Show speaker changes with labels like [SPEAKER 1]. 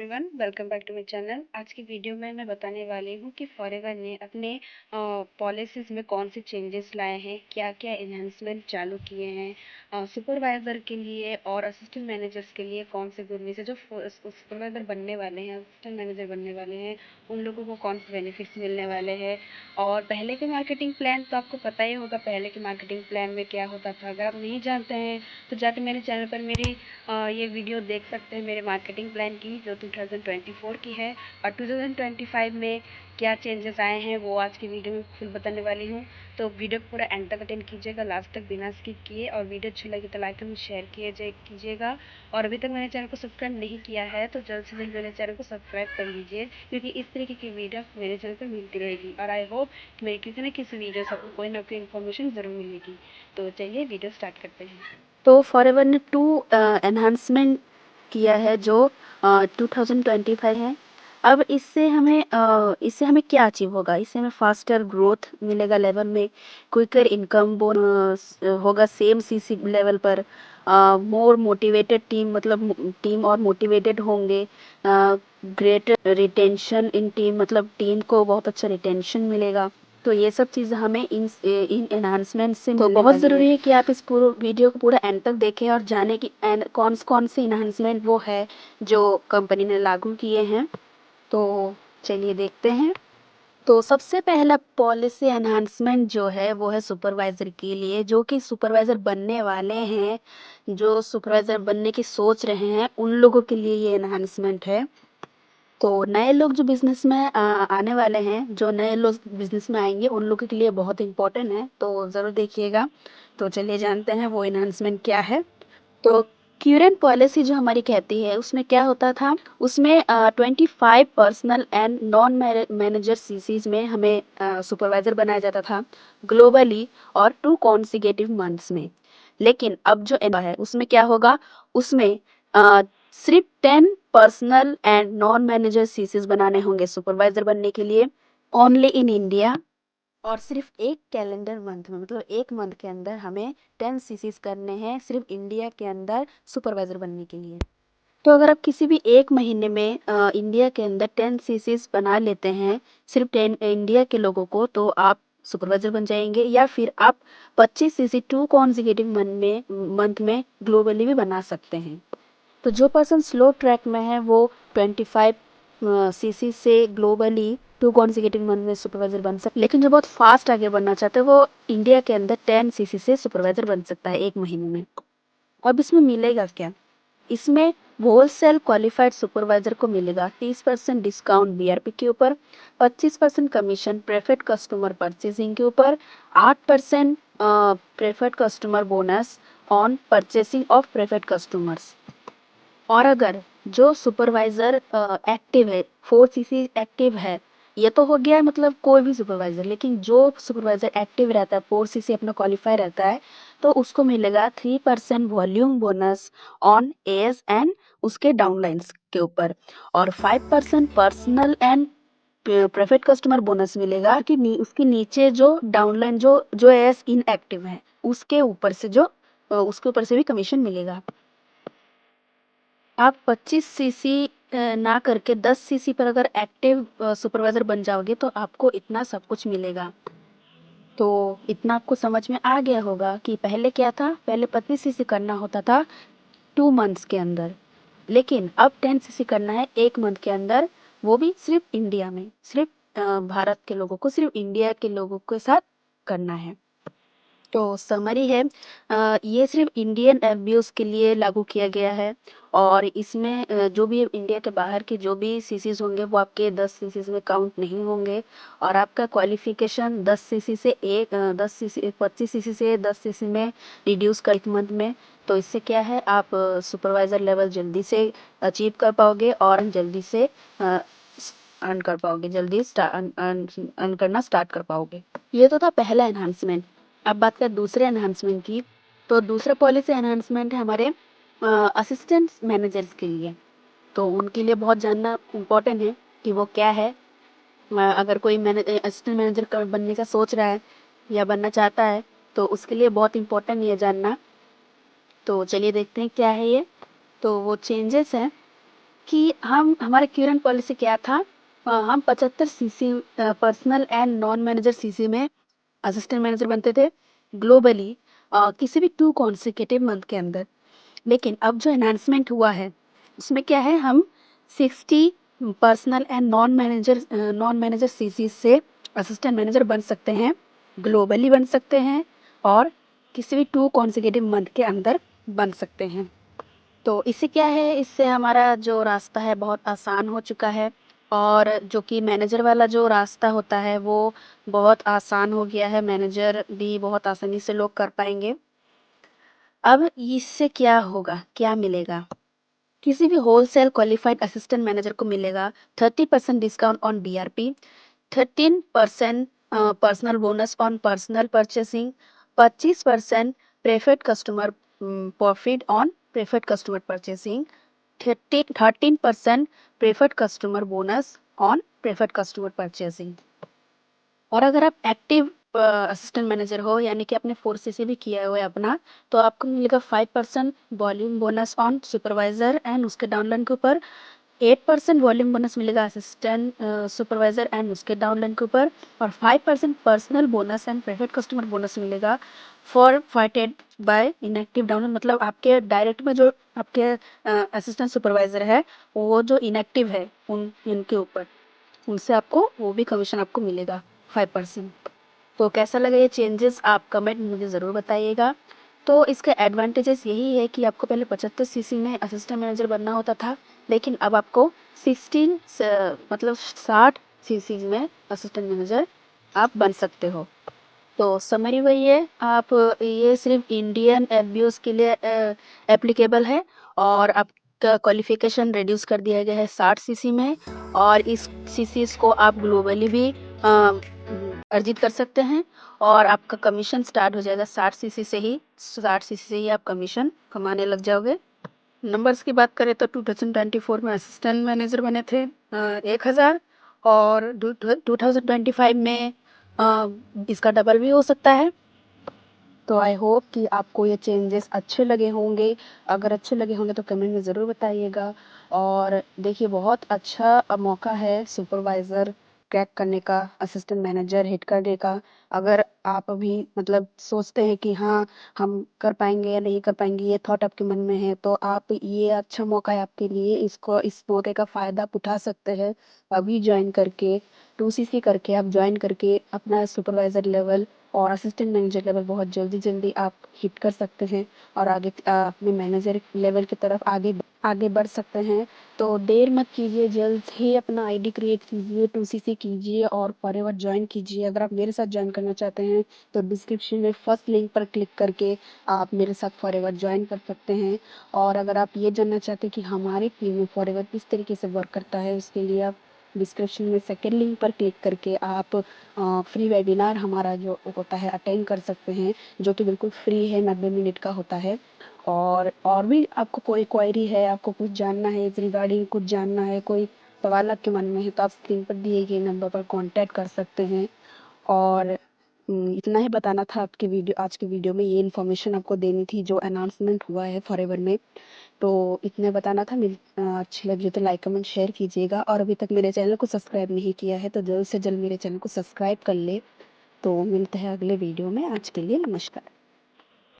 [SPEAKER 1] Everyone, welcome back to my channel. आज की video में मैं बताने वाली हूँ कि फॉरेवर ने अपने पॉलिसीज़ में कौन से चेंजेस लाए हैं, क्या क्या इन्हांसमेंट चालू किए हैं, सुपरवाइज़र के लिए और असिस्टेंट मैनेजर्स के लिए कौन से गुड न्यूज़ है। जो सुपरवाइज़र बनने वाले हैं, असिस्टेंट मैनेजर बनने वाले हैं, उन लोगों को कौन से बेनिफिट्स मिलने वाले हैं। और पहले के मार्केटिंग प्लान तो आपको पता ही होगा, पहले के मार्केटिंग प्लान में क्या होता था। अगर आप नहीं जानते हैं तो जाके मेरे चैनल पर मेरी ये वीडियो देख सकते हैं, मेरे मार्केटिंग प्लान की, जो 2024 की है। और 2025 में क्या चेंजेस आए हैं वो आज की वीडियो में फुल बताने वाली हूँ। तो वीडियो को पूरा एंड तक अटेंड कीजिएगा, लास्ट तक बिना स्किप किए। और वीडियो अच्छी लगी तो लाइक एंड शेयर कीजिएगा। और अभी तक मेरे चैनल को सब्सक्राइब नहीं किया है तो जल्द से जल्द मेरे चैनल को सब्सक्राइब कर लीजिए, क्योंकि इस तरीके की वीडियो मेरे चैनल पर मिलती रहेगी। और आई होप कि मेरी किसी न किसी वीडियो से आपको कोई ना कोई इन्फॉर्मेशन ज़रूर मिलेगी। तो चलिए वीडियो स्टार्ट करते हैं। तो फॉरएवर ने टू एनहांसमेंट किया है जो 2025 है। अब इससे हमें क्या अचीव होगा। इससे हमें फास्टर ग्रोथ मिलेगा लेवल में, क्विकर इनकम बोनस होगा सेम सीसी लेवल पर, मोर मोटिवेटेड टीम, मतलब टीम और मोटिवेटेड होंगे, ग्रेटर रिटेंशन इन टीम, मतलब टीम को बहुत अच्छा रिटेंशन मिलेगा। तो ये सब चीज़ हमें इन एनहांसमेंट से तो बहुत ज़रूरी है कि आप इस पूरे वीडियो को पूरा एंड तक देखें और जानें कि कौन कौन से इन्हांसमेंट वो है जो कंपनी ने लागू किए हैं। तो चलिए देखते हैं। तो सबसे पहला पॉलिसी एनहांसमेंट जो है वो है सुपरवाइजर के लिए, जो कि सुपरवाइजर बनने वाले हैं, जो सुपरवाइजर बनने की सोच रहे हैं, उन लोगों के लिए ये एनहांसमेंट है। तो नए लोग जो बिजनेस में आने वाले हैं, जो नए लोग बिजनेस में आएंगे, उन लोगों के लिए बहुत इंपॉर्टेंट है, तो ज़रूर देखिएगा। तो चलिए जानते हैं वो इन्हांसमेंट क्या है। तो क्यूरेंट पॉलिसी जो हमारी कहती है, उसमें क्या होता था, उसमें 25 personal and non manager chassis में हमें सुपरवाइजर बनाया जाता था ग्लोबली, और 2 कॉन्सिक्यूटिव मंथ्स में। लेकिन अब जो है उसमें क्या होगा, उसमें सिर्फ 10 personal and non manager chassis बनाने होंगे सुपरवाइजर बनने के लिए, ओनली इन इंडिया। और सिर्फ एक कैलेंडर मंथ में, मतलब एक मंथ के अंदर हमें 10 सीसीज करने हैं सिर्फ इंडिया के अंदर सुपरवाइजर बनने के लिए। तो अगर आप किसी भी एक महीने में इंडिया के अंदर 10 सीसीज बना लेते हैं सिर्फ 10 इंडिया के लोगों को, तो आप सुपरवाइजर बन जाएंगे। या फिर आप 25 सीसी 2 कॉन्जिक्यूटिव मंथ में ग्लोबली भी बना सकते हैं। तो जो पर्सन स्लो ट्रैक में है वो 25 सीसी से ग्लोबली 2 कॉन्सिक्यूटिव मंथ में सुपरवाइजर बन सकता है। लेकिन जो बहुत फास्ट आगे बढ़ना चाहते हैं वो इंडिया के अंदर 10 सीसी से सुपरवाइजर बन सकता है एक महीने में। अब इसमें मिलेगा क्या, इसमें होलसेल क्वालिफाइड सुपरवाइजर को मिलेगा 30% डिस्काउंट बीआरपी के ऊपर, 25% कमीशन प्रेफर्ड कस्टमर परचेसिंग के ऊपर, 8% preferred customer bonus on purchasing of preferred customers. और अगर जो सुपरवाइजर एक्टिव है, 4 सीसी एक्टिव है, ये तो हो गया मतलब कोई भी सुपरवाइजर, लेकिन जो सुपरवाइजर एक्टिव रहता है, 4 सीसी अपना क्वालिफाई रहता है, तो उसको मिलेगा 3% volume bonus on edge and उसके डाउनलाइंस के ऊपर, और 5% personal and preferred customer bonus मिलेगा कि उसके नीचे जो डाउनलाइन जो जो एज इनएक्टिव है उसके ऊपर से जो उसके ऊपर से भी कमीशन मिलेगा। आप 25 सीसी ना करके 10 सीसी पर अगर एक्टिव सुपरवाइजर बन जाओगे तो आपको इतना सब कुछ मिलेगा। तो इतना आपको समझ में आ गया होगा कि पहले क्या था, पहले 25 सीसी करना होता था 2 मंथ्स के अंदर, लेकिन अब 10 सीसी करना है एक मंथ के अंदर, वो भी सिर्फ इंडिया में, सिर्फ भारत के लोगों को, सिर्फ इंडिया के लोगों के साथ करना है। तो समरी है, ये सिर्फ इंडियन एफबीओस के लिए लागू किया गया है। और इसमें जो भी इंडिया के बाहर के जो भी सीसीज होंगे वो आपके 10 सीसीज में काउंट नहीं होंगे। और आपका क्वालिफिकेशन 10 सीसी से 10 सीसी 25 सीसी से 10 सीसी में रिड्यूस कर एक मंथ में। तो इससे क्या है, आप सुपरवाइजर लेवल जल्दी से अचीव कर पाओगे और जल्दी से अर्न कर पाओगे, जल्दी अर्न करना स्टार्ट कर पाओगे। ये तो था पहला एनहांसमेंट। अब बात करें दूसरे एनहांसमेंट की, तो दूसरा पॉलिसी एनहांसमेंट है हमारे असिस्टेंट मैनेजर्स के लिए। तो उनके लिए बहुत जानना इम्पोर्टेंट है कि वो क्या है। अगर कोई असिस्टेंट मैनेजर बनने का सोच रहा है या बनना चाहता है तो उसके लिए बहुत इम्पोर्टेंट ये जानना। तो चलिए देखते हैं क्या है ये। तो वो चेंजेस हैं
[SPEAKER 2] कि हम हमारे करंट पॉलिसी क्या था, हम 75 CC personal and non manager CC में असिस्टेंट मैनेजर बनते थे ग्लोबली, किसी भी 2 कॉन्सेक्यूटिव मंथ के अंदर। लेकिन अब जो एनहांसमेंट हुआ है उसमें क्या है, हम 60 personal and non manager CC से असिस्टेंट मैनेजर बन सकते हैं, ग्लोबली बन सकते हैं और किसी भी 2 कॉन्सेक्यूटिव मंथ के अंदर बन सकते हैं। तो इससे क्या है, इससे हमारा जो रास्ता है बहुत आसान हो चुका है और जो कि मैनेजर वाला जो रास्ता होता है वो बहुत आसान हो गया है, मैनेजर भी बहुत आसानी से लोग कर पाएंगे। अब इससे क्या होगा, क्या मिलेगा, किसी भी होलसेल क्वालिफाइड असिस्टेंट मैनेजर को मिलेगा 30% discount on BRP, 13% personal bonus on personal purchasing, 25% preferred customer profit on preferred customer purchasing, 13% preferred customer bonus on preferred customer purchasing. और अगर आप एक्टिव असिस्टेंट मैनेजर हो, यानी कि आपने 4 भी किया हुआ है अपना, तो आपको मिलेगा 5% volume bonus on supervisor and उसके डाउनलाइन के ऊपर, 8% वॉल्यूम बोनस मिलेगा असिस्टेंट सुपरवाइजर एंड उसके डाउनलाइन के ऊपर, और 5% personal bonus and private customer bonus मिलेगा for fighted by inactive downline. मतलब आपके डायरेक्ट में जो आपके असिस्टेंट सुपरवाइजर है वो जो इनएक्टिव है उन इनके ऊपर, उनसे आपको वो भी कमीशन आपको मिलेगा 5%। तो कैसा लगा ये चेंजेस, आप कमेंट में मुझे ज़रूर बताइएगा। तो इसका एडवांटेजेस यही है कि आपको पहले 75 सीसी में असिस्टेंट मैनेजर बनना होता था, लेकिन अब आपको 60 सीसी में असिस्टेंट मैनेजर आप बन सकते हो। तो समरी वही है, आप ये सिर्फ इंडियन एफबीओस के लिए एप्लीकेबल है और आपका क्वालिफिकेशन रिड्यूस कर दिया गया है 60 सीसी में, और इस सीसीज को आप ग्लोबली भी अर्जित कर सकते हैं और आपका कमीशन स्टार्ट हो जाएगा 60 सीसी से ही, 60 सीसी से ही आप कमीशन कमाने लग जाओगे। नंबर्स की बात करें तो 2024 में असिस्टेंट मैनेजर बने थे 1000, और 2025 में इसका डबल भी हो सकता है। तो आई होप कि आपको ये चेंजेस अच्छे लगे होंगे, अगर अच्छे लगे होंगे तो कमेंट में ज़रूर बताइएगा। और देखिए बहुत अच्छा मौका है सुपरवाइज़र क्रैक करने का, असिस्टेंट मैनेजर हिट करने का। अगर आप अभी मतलब सोचते हैं कि हाँ हम कर पाएंगे या नहीं कर पाएंगे, ये थॉट आपके मन में है, तो आप, ये अच्छा मौका है आपके लिए, इसको इस मौके का फ़ायदा आप उठा सकते हैं। अभी ज्वाइन करके 2 सीसी करके आप ज्वाइन करके अपना सुपरवाइज़र लेवल और असिस्टेंट मैनेजर लेवल बहुत जल्दी जल्दी आप हिट कर सकते हैं और आगे अपने मैनेजर लेवल की तरफ आगे आगे बढ़ सकते हैं। तो देर मत कीजिए, जल्द ही अपना आईडी क्रिएट कीजिए, 2 सीसी कीजिए और फॉरएवर ज्वाइन कीजिए। अगर आप मेरे साथ ज्वाइन करना चाहते हैं तो डिस्क्रिप्शन में फर्स्ट लिंक पर क्लिक करके आप मेरे साथ फॉरएवर ज्वाइन कर सकते हैं। और अगर आप ये जानना चाहते हैं कि हमारी टीम में फॉरएवर किस तरीके से वर्क करता है, उसके लिए आप डिस्क्रिप्शन में सेकेंड लिंक पर क्लिक करके आप फ्री वेबिनार हमारा जो होता है अटेंड कर सकते हैं, जो कि बिल्कुल फ्री है, 90 मिनट का होता है। और भी आपको कोई क्वेरी है, आपको कुछ जानना है, इस रिगार्डिंग कुछ जानना है, कोई सवाल आपके मन में है, तो आप स्क्रीन पर दिए गए नंबर पर कांटेक्ट कर सकते हैं। और इतना ही बताना था आपके वीडियो, आज की वीडियो में ये इन्फॉर्मेशन आपको देनी थी जो अनाउंसमेंट हुआ है फॉरएवर में। तो इतने बताना था। अच्छी लगी तो लाइक कमेंट शेयर कीजिएगा, और अभी तक मेरे चैनल को सब्सक्राइब नहीं किया है तो जल्द से जल्द मेरे चैनल को सब्सक्राइब कर ले। तो मिलते हैं अगले वीडियो में, आज के लिए नमस्कार।